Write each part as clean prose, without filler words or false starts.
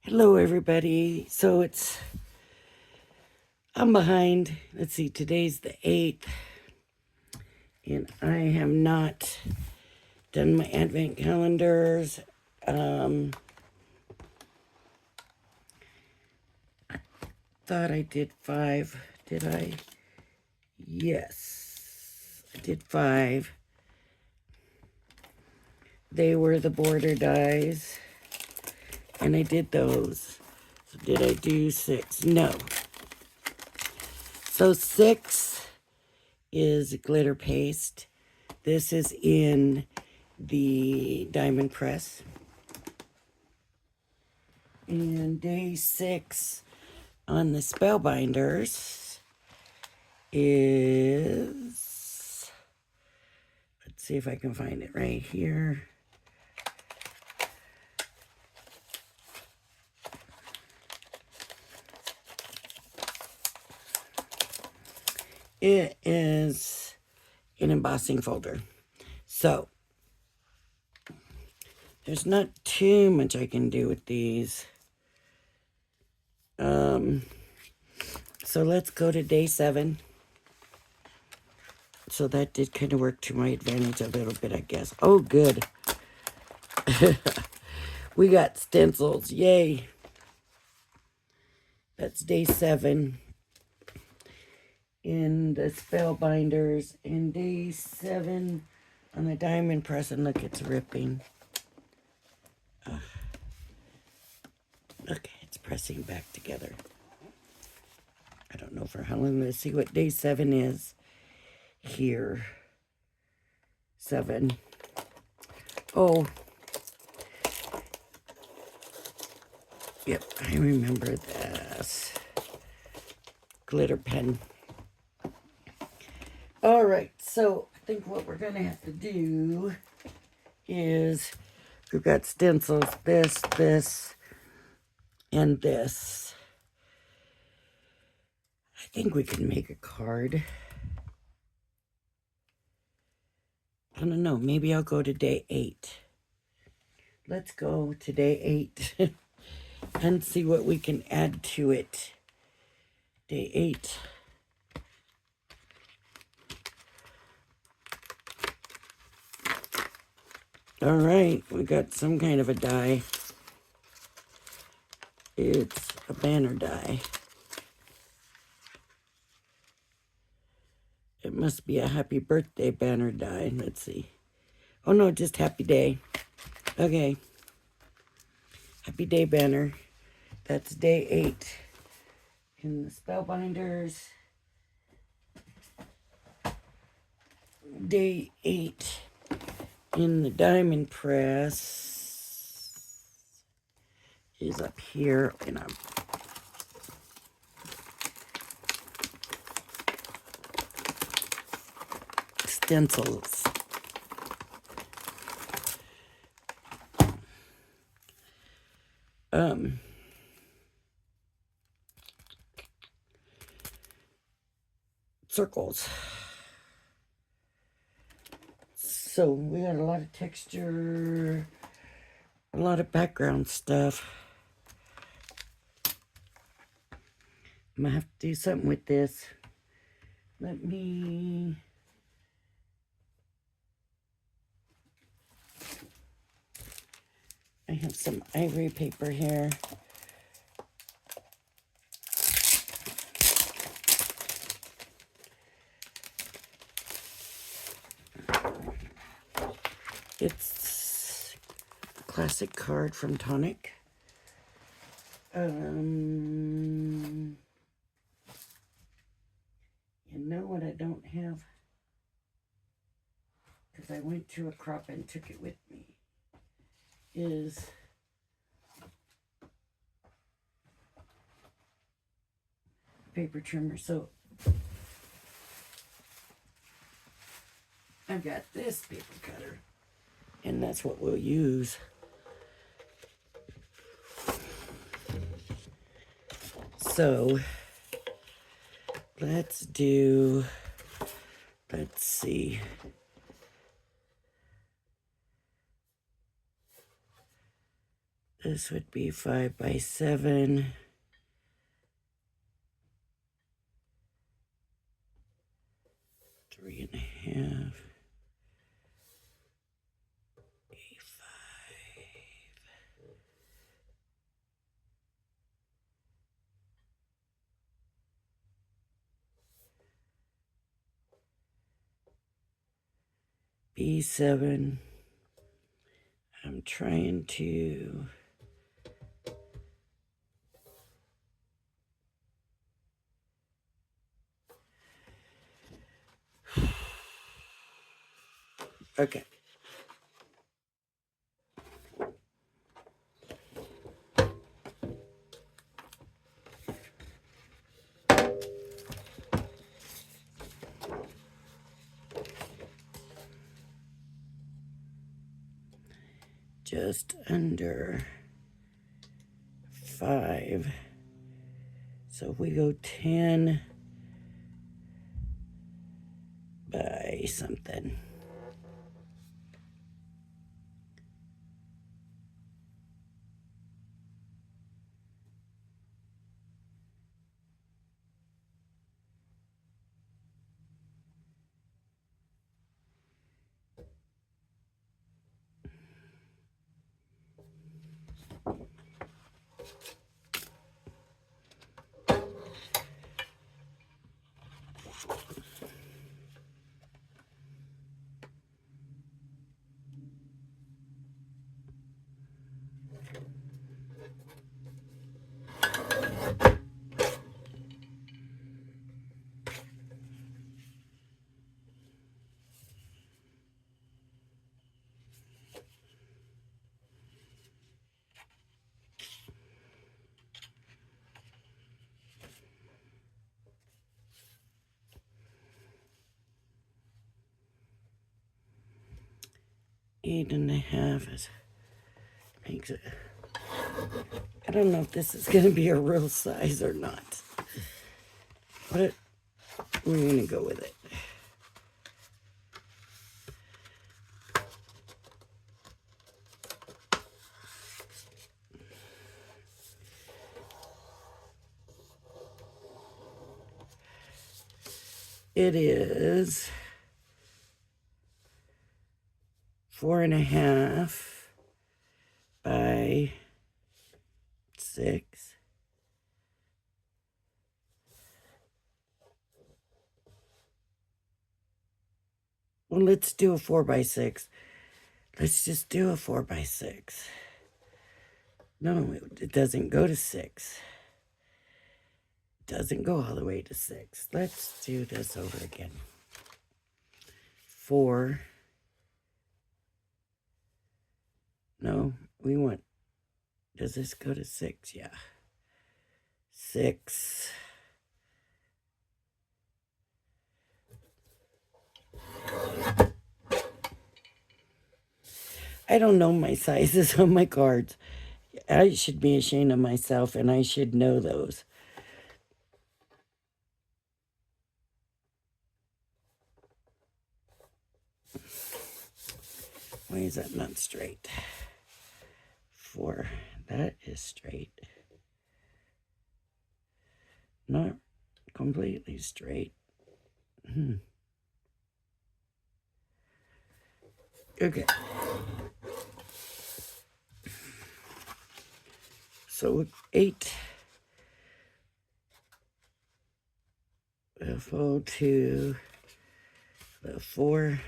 Hello, everybody. I'm behind. Let's see, today's the 8th, and I have not done my advent calendars. Thought I did 5. Did I? Yes, I did 5. They were the border dies, and I did those. So did I do 6? No. So 6 is glitter paste. This is in the diamond press. And day 6 on the Spellbinders is, let's see if I can find it right here. It is an embossing folder. So there's not too much I can do with these. So let's go to day 7. So that did kind of work to my advantage a little bit, I guess. Oh, good. We got stencils. Yay. That's day 7 in the Spellbinders. And day 7 on the diamond press. And look, it's ripping. Okay, it's pressing back together. I don't know for how long. Let's see what day 7 is here. 7. Oh. Yep, I remember this. Glitter pen. All right, so I think what we're going to have to do is we've got stencils, this, and this. I think we can make a card. I don't know, maybe I'll go to day 8. Let's go to day 8 and see what we can add to it. Day 8. All right, we got some kind of a die. It's a banner die. It must be a happy birthday banner die. Let's see. Oh no, just happy day. Okay. Happy day banner. That's day 8 in the Spellbinders. Day 8 in the diamond press is up here, and I'm stencils. Circles. So we got a lot of texture, a lot of background stuff. I'm gonna have to do something with this. I have some ivory paper here. It's a classic card from Tonic. You know what I don't have? Because I went to a crop and took it with me. Is paper trimmer. So I've got this paper cutter, and that's what we'll use. So let's see. This would be 5 by 7. Three and a half. B7. I'm trying to okay. Just under 5. So if we go 10 by something. Eight and a half makes it. I don't know if this is going to be a real size or not, but we're going to go with it. It is 4.5 by 6. Well, let's do a 4 by 6. Let's just do a 4 by 6. No, it doesn't go to 6. It doesn't go all the way to 6. Let's do this over again. 4. No, we want, does this go to 6? Yeah. 6. I don't know my sizes on my cards. I should be ashamed of myself, and I should know those. Why is that not straight? 4. That is straight. Not completely straight. Okay. So 8 will fall to the 4.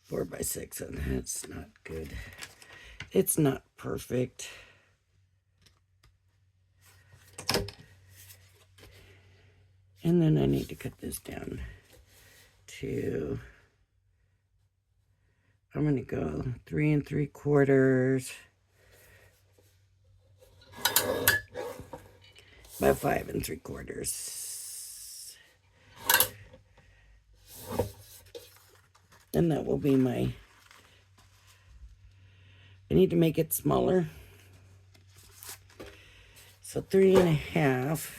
Four by 6, and that's not good. It's not perfect. And then I need to cut this down to, I'm going to go 3 3/4 by 5 3/4. And that will be my, I need to make it smaller. So 3.5.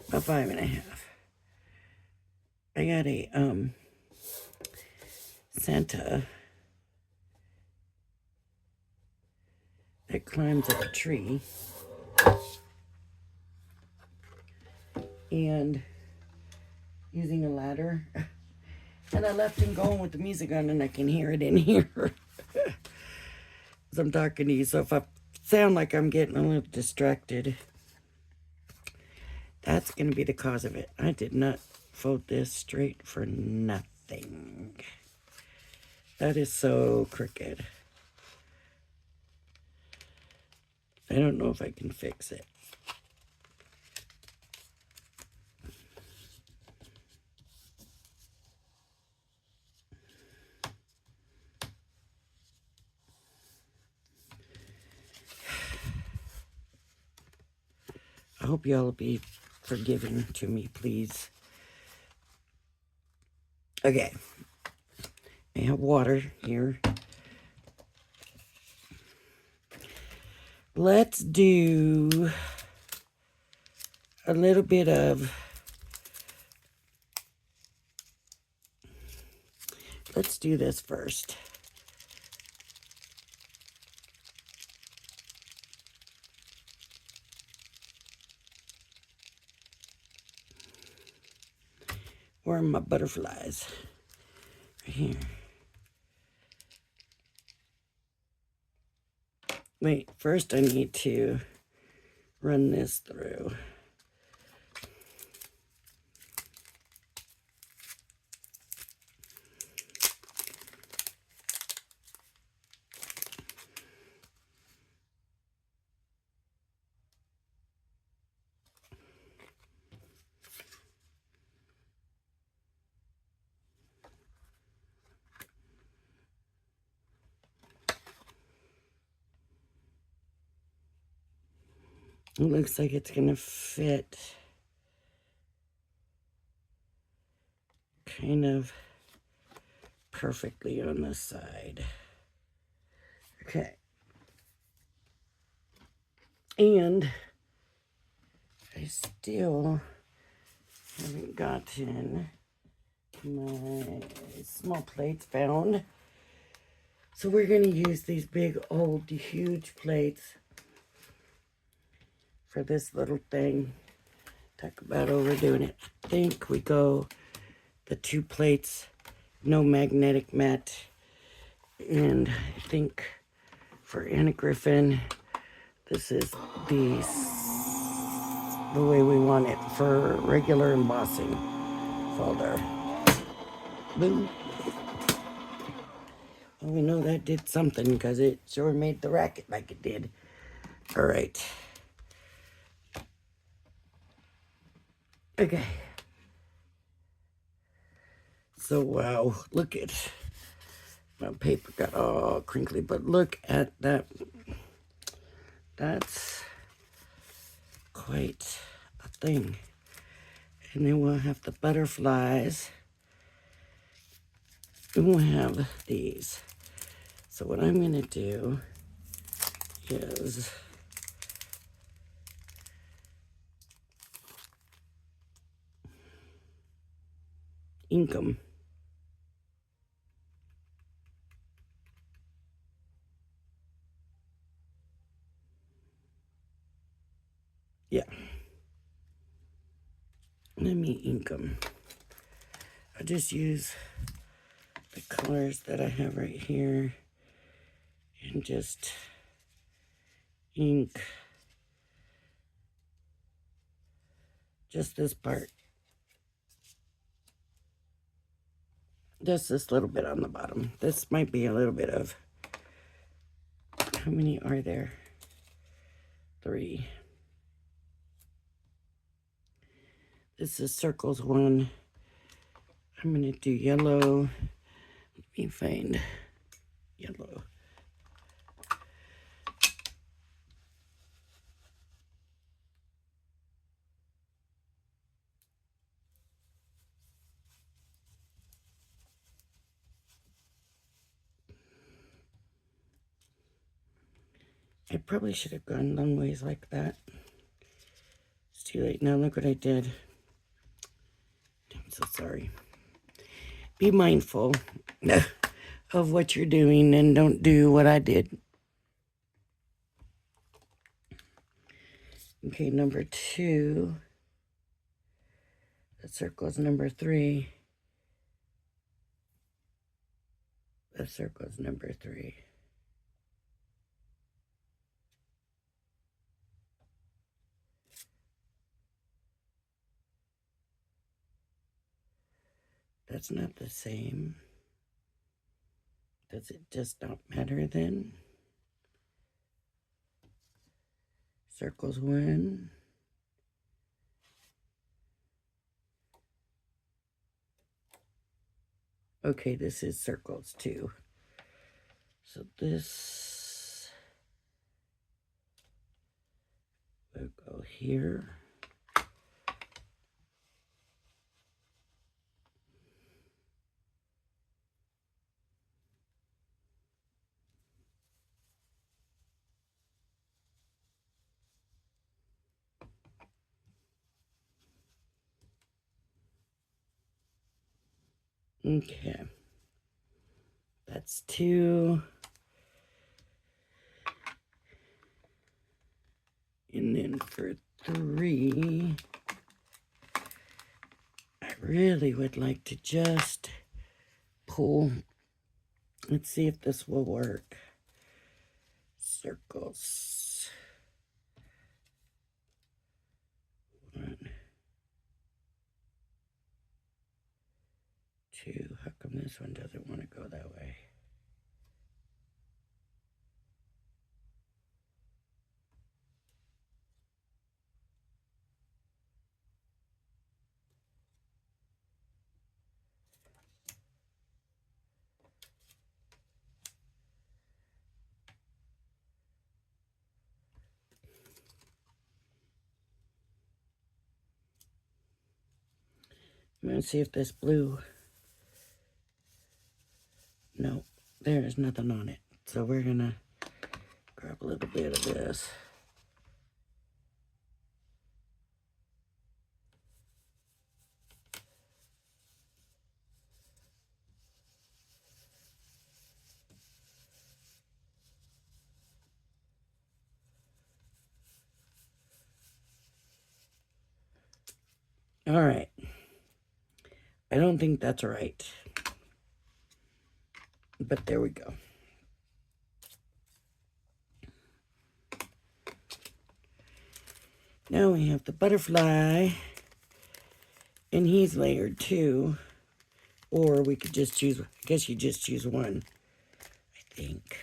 About 5.5. I got a Santa that climbs up a tree, and using a ladder. And I left him going with the music on, and I can hear it in here as I'm talking to you. So if I sound like I'm getting a little distracted, that's going to be the cause of it. I did not fold this straight for nothing. That is so crooked. I don't know if I can fix it. I hope y'all will be forgiving to me, please. Okay. I have water here. Let's do a little bit of, let's do this first. Where are my butterflies? Right here. Wait, first I need to run this through. It looks like it's gonna fit kind of perfectly on this side. Okay. And I still haven't gotten my small plates found. So we're gonna use these big old huge plates for this little thing. Talk about overdoing it. I think we go the 2 plates, no magnetic mat. And I think for Anna Griffin, this is the way we want it for regular embossing folder. Boom. Well, we know that did something because it sure made the racket like it did. All right. Okay. So, wow, look at, my paper got all crinkly, but look at that. That's quite a thing. And then we'll have the butterflies. And we'll have these. So what I'm going to do is ink them. Yeah. Let me ink them. I just use the colors that I have right here and just ink just this part. Just this little bit on the bottom. This might be a little bit of, how many are there? 3. This is circles 1. I'm going to do yellow. Let me find yellow. I probably should have gone long ways like that. It's too late now. Look what I did. I'm so sorry. Be mindful of what you're doing and don't do what I did. Okay, number 2. The circle's number 3. The circle's number 3. That's not the same. Does it just not matter then? Circles 1. Okay, this is circles 2. So this will go here. Okay. That's 2. And then for 3, I really would like to just pull. Let's see if this will work. Circles. 1, 2. How come this one doesn't want to go that way? I'm going to see if this blue. No, there's nothing on it. So we're going to grab a little bit of this. All right. I don't think that's right. But there we go. Now we have the butterfly. And he's layered 2. Or we could just choose, I guess you just choose 1, I think.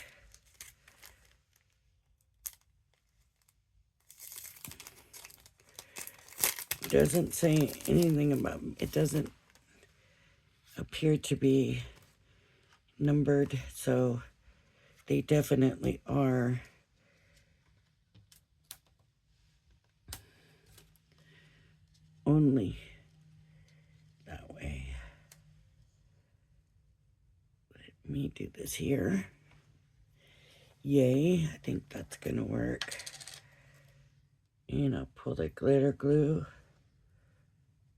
It doesn't say anything about, it doesn't appear to be numbered, so they definitely are only that way. Let me do this here. Yay, I think that's gonna work. And I'll pull the glitter glue,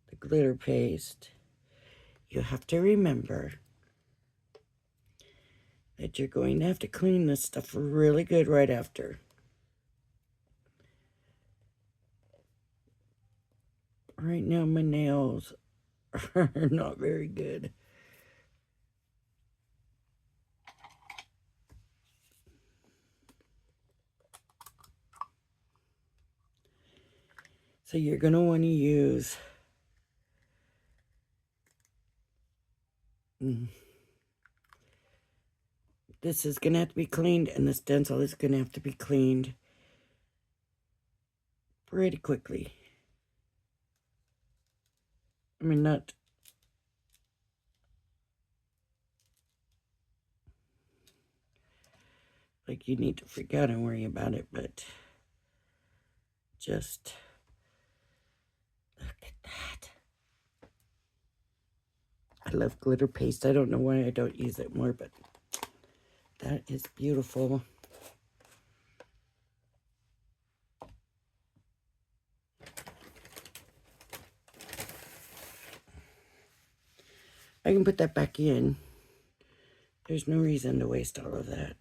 the glitter paste. You have to remember that you're going to have to clean this stuff really good right after. Right now my nails are not very good. So you're going to want to use this is going to have to be cleaned, and the stencil is going to have to be cleaned pretty quickly. I mean, not like you need to freak out and worry about it, but just look at that. I love glitter paste. I don't know why I don't use it more, but that is beautiful. I can put that back in. There's no reason to waste all of that.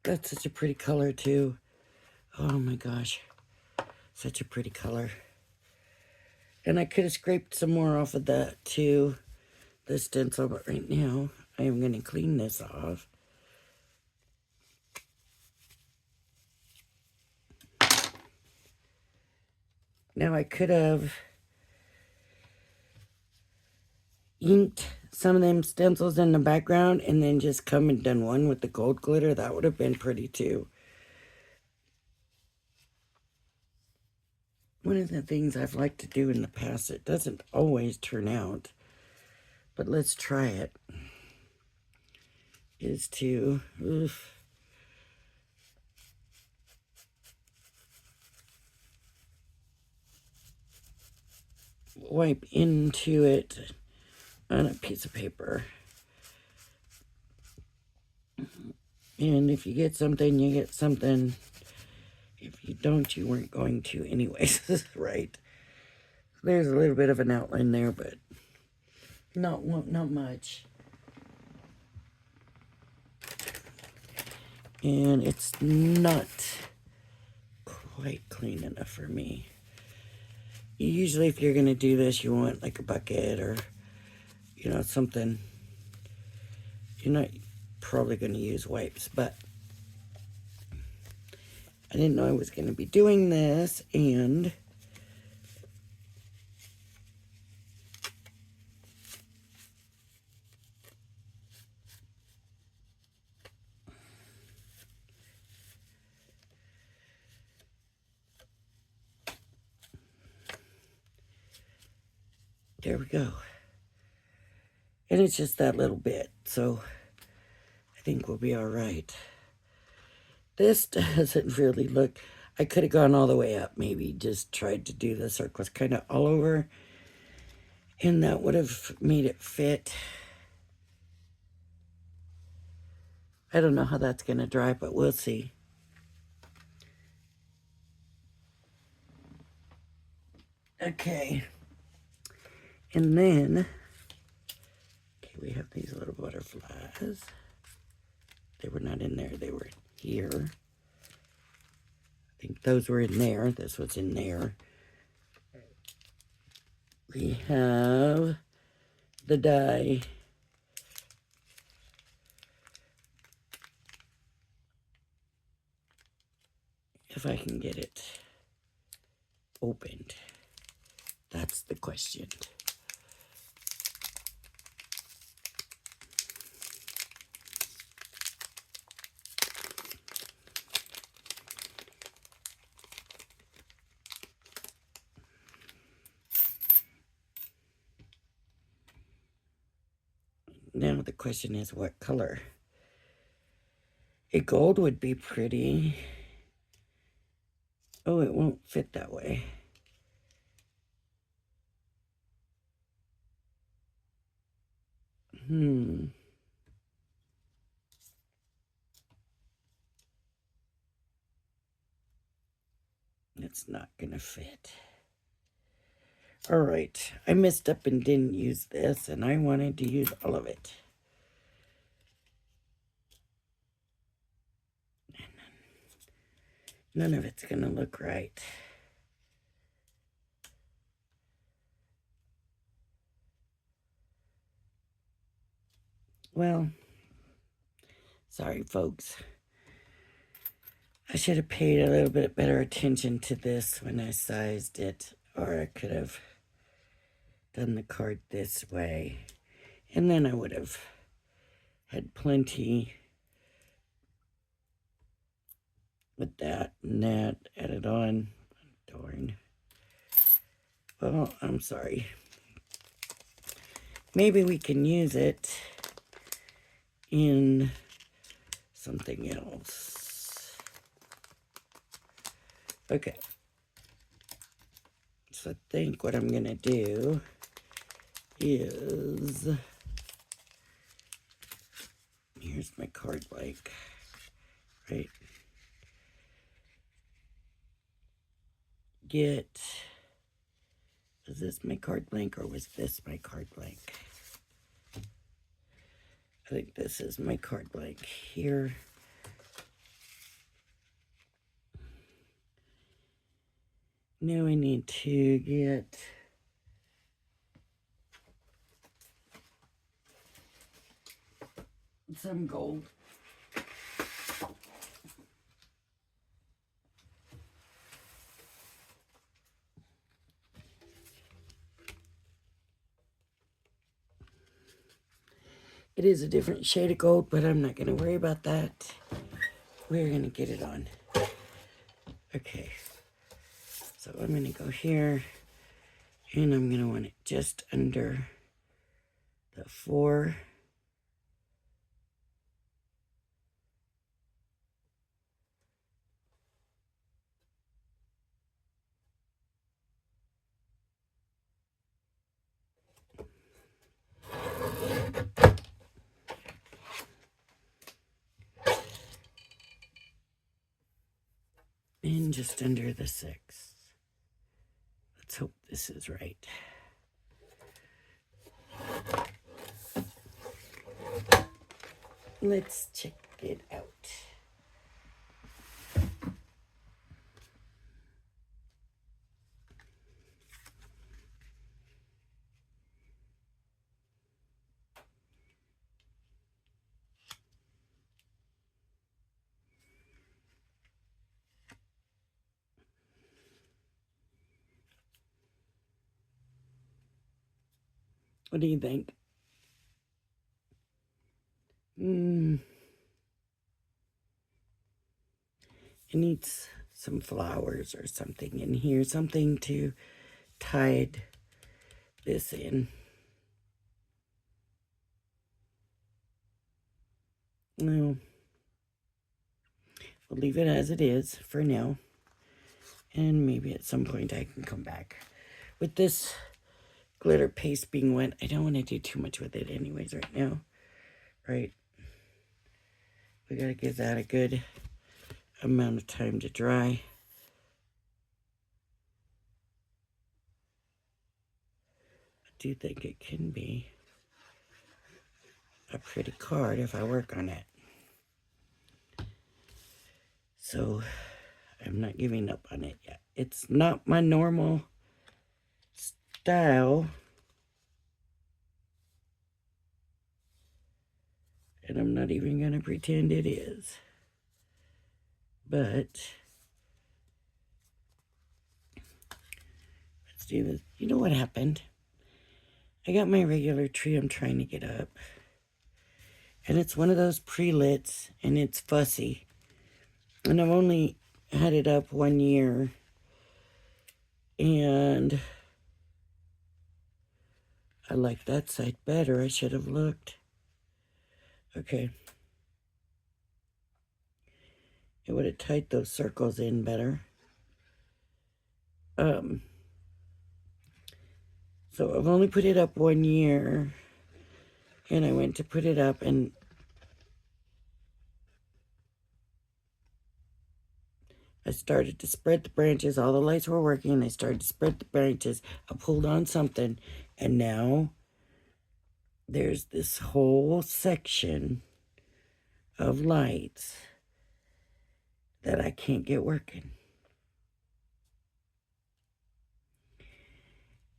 That's such a pretty color too. Oh my gosh. Such a pretty color. And I could have scraped some more off of that too, the stencil, but right now I am going to clean this off. Now I could have inked some of them stencils in the background and then just come and done one with the gold glitter. That would have been pretty too. One of the things I've liked to do in the past, it doesn't always turn out, but let's try it, is to wipe into it on a piece of paper. And if you get something, you get something. If you don't, you weren't going to anyways, right? There's a little bit of an outline there, but not much. And it's not quite clean enough for me. Usually if you're going to do this, you want like a bucket or, you know, something. You're not probably going to use wipes, but I didn't know I was going to be doing this, and there we go. And it's just that little bit, so I think we'll be all right. This doesn't really look... I could have gone all the way up, maybe just tried to do the circles kind of all over, and that would have made it fit. I don't know how that's going to dry, but we'll see. Okay. And then, okay, we have these little butterflies. They were not in there, they were here. I think those were in there. This was in there. We have the die. If I can get it opened. That's the question. Now the question is, what color? A gold would be pretty. Oh, it won't fit that way. It's not gonna fit. All right, I messed up and didn't use this, and I wanted to use all of it. None of it's gonna look right. Well, sorry folks. I should have paid a little bit better attention to this when I sized it, or I could have done the card this way, and then I would have had plenty with that and that added on. Darn. Well, I'm sorry. Maybe we can use it in something else. Okay. So I think what I'm going to do is here's my card blank, right? Was this my card blank or was this my card blank? I think this is my card blank here. Now I need to get some gold. It is a different shade of gold, but I'm not going to worry about that. We're going to get it on. Okay. So I'm going to go here, and I'm going to want it just under the 4. And just under the 6. Let's hope this is right. Let's check it out. What do you think? It needs some flowers or something in here, something to tide this in. No, we'll leave it as it is for now, and maybe at some point I can come back. With this glitter paste being wet, I don't want to do too much with it anyways right now, right? We got to give that a good amount of time to dry. I do think it can be a pretty card if I work on it. So I'm not giving up on it yet. It's not my normal style, and I'm not even going to pretend it is. But let's do this. You know what happened? I got my regular tree I'm trying to get up, and it's one of those pre-lits, and it's fussy. And I've only had it up 1 year, and I like that side better. I should have looked. Okay. It would have tied those circles in better. So I've only put it up 1 year, and I went to put it up, and I started to spread the branches. All the lights were working. I started to spread the branches. I pulled on something, and now there's this whole section of lights that I can't get working.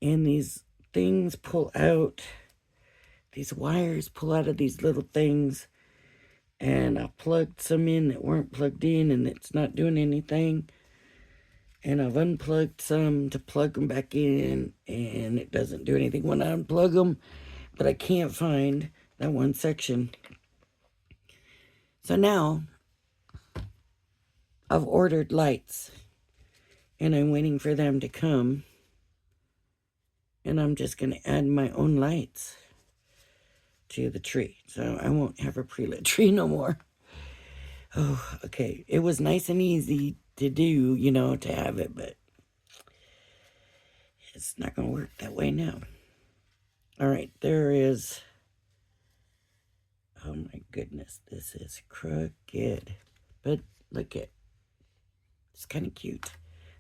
And these things pull out, these wires pull out of these little things, and I plugged some in that weren't plugged in, and it's not doing anything. And I've unplugged some to plug them back in, and it doesn't do anything when I unplug them, but I can't find that one section. So now I've ordered lights, and I'm waiting for them to come, and I'm just going to add my own lights to the tree. So I won't have a pre-lit tree no more. Oh, okay. It was nice and easy to do, you know, to have it, but it's not going to work that way now. All right, there is, oh my Goodness, this is crooked. But look at, it's kind of cute.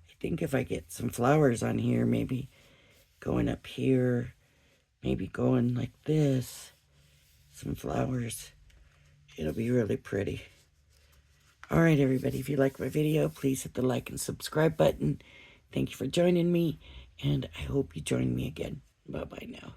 I think if I get some flowers on here, maybe going up here, maybe going like this, some flowers, it'll be really pretty. All right, everybody, if you like my video, please hit the like and subscribe button. Thank you for joining me, and I hope you join me again. Bye-bye now.